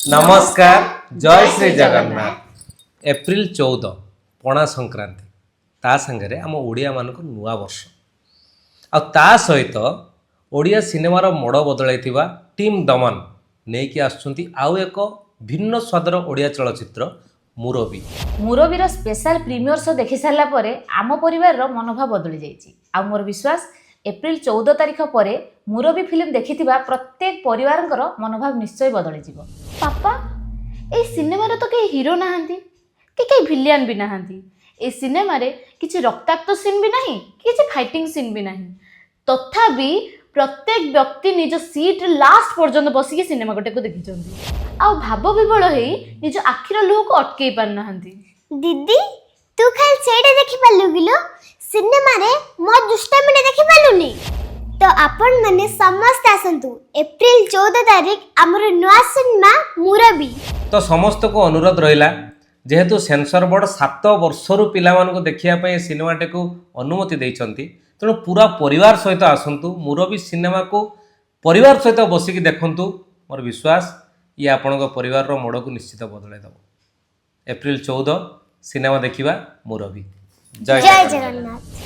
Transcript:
नमस्कार जय श्री जगन्नाथ। एप्रिल 14 पणा संक्रांति ता संगे आम ओडिया मानक नुआ वर्ष आ सहित ओडिया सिनेमार मोड़ बदलैथिबा टीम दमन नेकी आसुंती आउ एक भिन्न स्वादर ओडिया चलचित्र मुरबी। मुरबीर स्पेशल प्रीमियर शो देखि सारा परे आम परिवार मनोभाव बदली जाइछि। आ मोर विश्वास एप्रिल 14 तारिख पर मुरबी फिल्म देखिथिबा प्रत्येक परिवारंकर मनोभाव निश्चय बदली जिवो। पापा ए सिनेमा तो कई हीरो नहांती कि कई विलियन भी नहांती। ए सिनेमा रे किछि रक्ताक्त सीन भी नहीं किछि फाइटिंग सीन भी नहीं, तथापि प्रत्येक व्यक्ति निज सीट लास्ट पर्यंत बसिकी सिनेमा गोटे को देखिछन्ती। आ भाव विबल हेई निज आखिर लुह को अटकई पार नहांती। दीदी तू खाली सेडे देखि पालु गिलो, सिनेमा रे मो दुष्टामी ने देखि पालुनी। तो आपण माने समस्त आसंतु एप्रिल 14 तारिख हमर नवा सिनेमा मुरबी। तो समस्त को अनुरोध रहिला जेहेतु सेंसर बोर्ड 7 वर्षरु पिला मानको देखिया पय सिनेमाटे को अनुमति दैछंती, तेणु पूरा परिवार सहित आसंतु मुरबी सिनेमा को परिवार सहित बसिकी देखंतु। मोर विश्वास ये आपणक परिवार रो मोड़ को निश्चित बदलै दबो। एप्रिल 14 सिनेमा देखिबा मुरबी। जय जगन्नाथ।